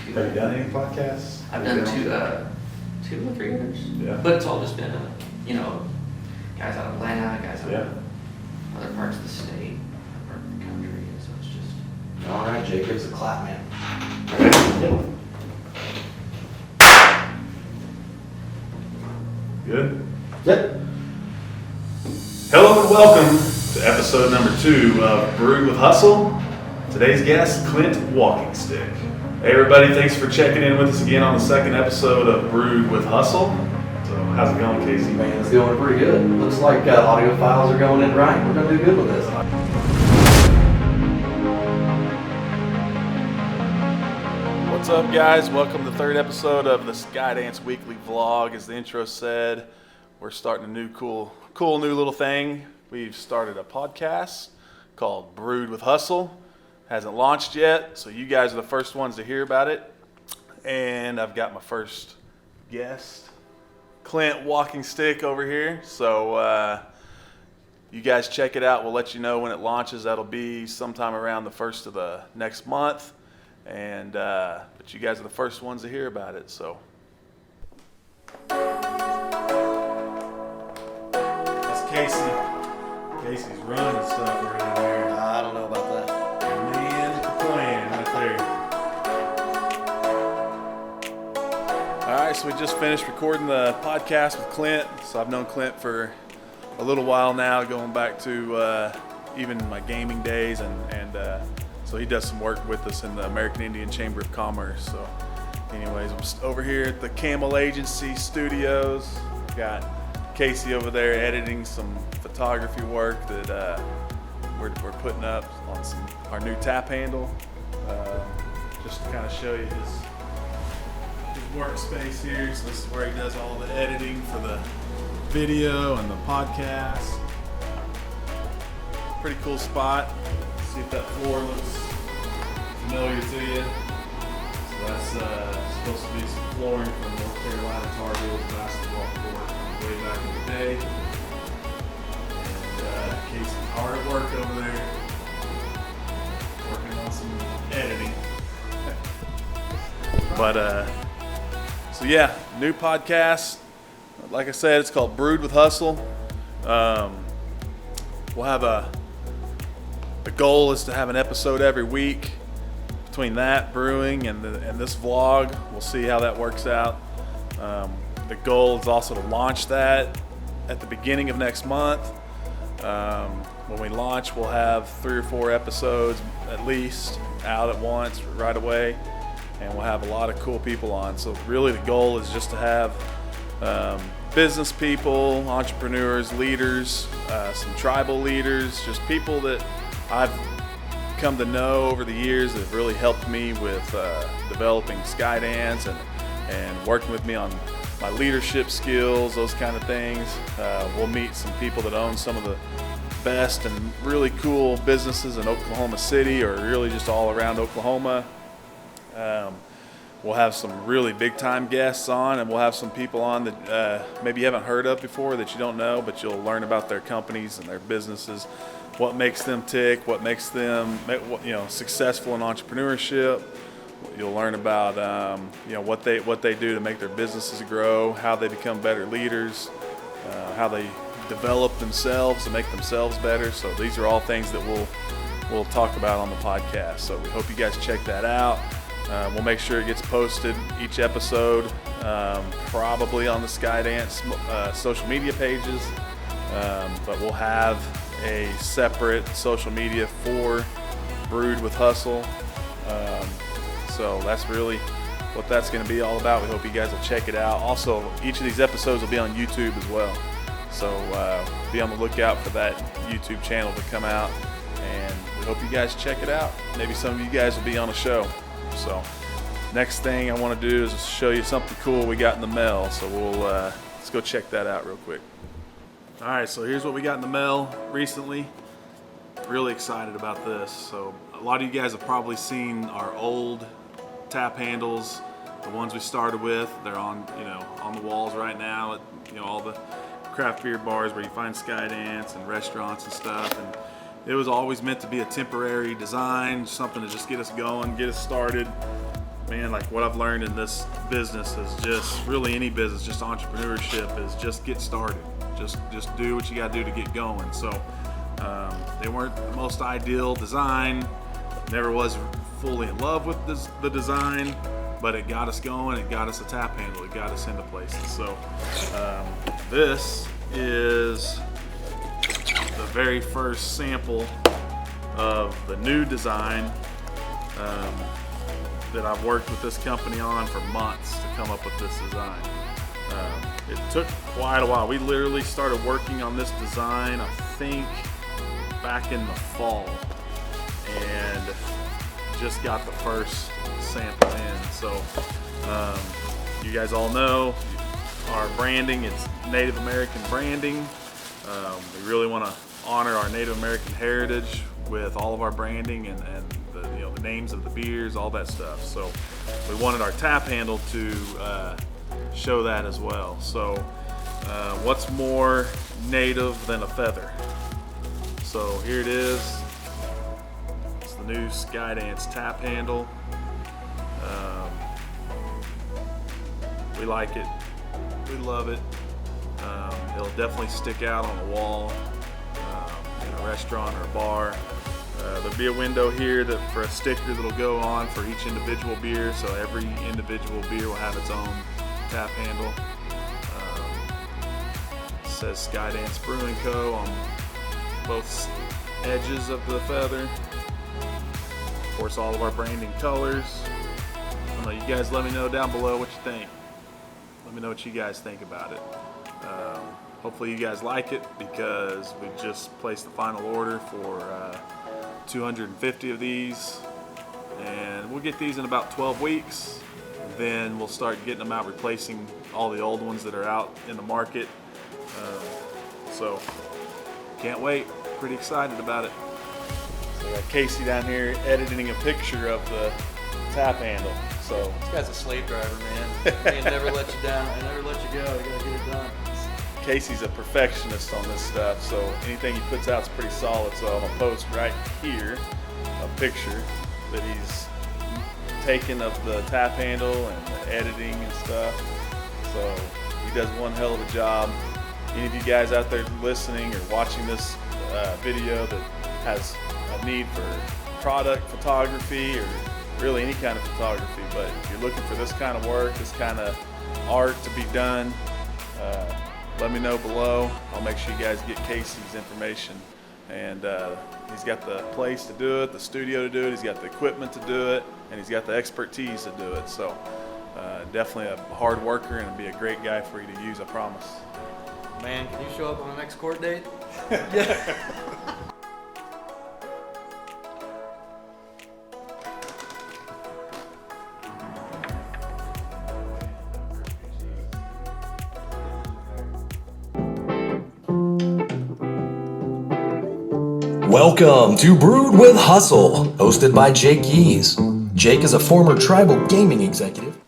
two. Have you done any podcasts? I've done two or three others. Yeah. But it's all just been, guys out of Atlanta, guys out of other parts of the state, other parts of the country. So it's just. All right, Jake, give us a clap, man. Good. Yep. Hello and welcome to episode number 2 of Brewing with Hustle. Today's guest, Clint Walking Stick. Hey everybody, thanks for checking in with us again on the second episode of Brewed with Hustle. So how's it going, Casey? Man, it's going pretty good. Looks like audio files are going in right. We're going to do good with this. What's up, guys? Welcome to the third episode of the Skydance weekly vlog. As the intro said, we're starting a new cool new little thing. We've started a podcast called Brewed with Hustle. Hasn't launched yet, so you guys are the first ones to hear about it. And I've got my first guest, Clint Walking Stick, over here. So you guys check it out. We'll let you know when it launches. That'll be sometime around the first of the next month. And but you guys are the first ones to hear about it. So that's Casey. Casey's running stuff around here. I don't know about that. Man, the plan right there. All right, so we just finished recording the podcast with Clint. So I've known Clint for a little while now, going back to even my gaming days, and so he does some work with us in the American Indian Chamber of Commerce. So anyways, I'm just over here at the Camel Agency Studios. Got Casey over there editing some photography work that we're putting up on our new tap handle. Just to kind of show you his workspace here. So this is where he does all the editing for the video and the podcast. Pretty cool spot. See if that floor looks familiar to you. So that's supposed to be some flooring from North Carolina Tar Heels basketball court way back in the day. And Casey's hard at work over there, working on some editing. But so yeah, new podcast. Like I said, it's called Brewed with Hustle. We'll have the goal is to have an episode every week. Between that, brewing, and this vlog, we'll see how that works out. The goal is also to launch that at the beginning of next month. When we launch, we'll have 3 or 4 episodes at least out at once, right away, and we'll have a lot of cool people on. So really the goal is just to have business people, entrepreneurs, leaders, some tribal leaders, just people that I've come to know over the years that have really helped me with developing Skydance and working with me on my leadership skills, those kind of things. We'll meet some people that own some of the best and really cool businesses in Oklahoma City, or really just all around Oklahoma. We'll have some really big time guests on, and we'll have some people on that maybe you haven't heard of before, that you don't know, but you'll learn about their companies and their businesses, what makes them tick, what makes them successful in entrepreneurship. You'll learn about what they do to make their businesses grow, how they become better leaders, how they develop themselves to make themselves better. So these are all things that we'll talk about on the podcast. So we hope you guys check that out. We'll make sure it gets posted each episode, probably on the Skydance social media pages, but we'll have a separate social media for Brewed with Hustle. So that's really what that's going to be all about. We hope you guys will check it out. Also, each of these episodes will be on YouTube as well. So be on the lookout for that YouTube channel to come out, and we hope you guys check it out. Maybe some of you guys will be on a show. So next thing I want to do is show you something cool we got in the mail. So let's go check that out real quick. All right, so here's what we got in the mail recently. Really excited about this. So a lot of you guys have probably seen our old tap handles, the ones we started with. They're on the walls right now at all the craft beer bars where you find Skydance and restaurants and stuff. And it was always meant to be a temporary design, something to just get us going, get us started. man, like what I've learned in this business is just really any business, just entrepreneurship is just get started. Just do what you got to do to get going. So they weren't the most ideal design. Never was fully in love with the design, but it got us going. It got us a tap handle. It got us into places. So this is the very first sample of the new design that I've worked with this company on for months to come up with this design. It took quite a while. We literally started working on this design, I think, back in the fall, and just got the first sample in. So you guys all know our branding, it's Native American branding. We really want to honor our Native American heritage with all of our branding and the, the names of the beers, all that stuff. So we wanted our tap handle to show that as well. So what's more native than a feather? So here it is. It's the new Skydance tap handle. We like it. We love it. It'll definitely stick out on a wall in a restaurant or a bar. There'll be a window here for a sticker that'll go on for each individual beer, so every individual beer will have its own tap handle. It says Skydance Brewing Co. on both edges of the feather. Of course, all of our branding colors. I don't know, you guys let me know down below what you think. Let me know what you guys think about it. Hopefully you guys like it, because we just placed the final order for 250 of these, and we'll get these in about 12 weeks. Then we'll start getting them out, replacing all the old ones that are out in the market. So can't wait, pretty excited about it. So I got Casey down here editing a picture of the tap handle. So This guy's a slave driver, man. He never let you down. He never let you go. You gotta get it done. Casey's a perfectionist on this stuff, so anything he puts out is pretty solid. So I'm gonna post right here a picture that he's taken of the tap handle and the editing and stuff. So he does one hell of a job. Any of you guys out there listening or watching this video that has a need for product photography or really any kind of photography, but if you're looking for this kind of work, this kind of art to be done, let me know below. I'll make sure you guys get Casey's information. And he's got the place to do it, the studio to do it, he's got the equipment to do it, and he's got the expertise to do it. So definitely a hard worker and be a great guy for you to use, I promise. Man, can you show up on the next court date? Welcome to Brewed with Hustle, hosted by Jake Yees. Jake is a former tribal gaming executive.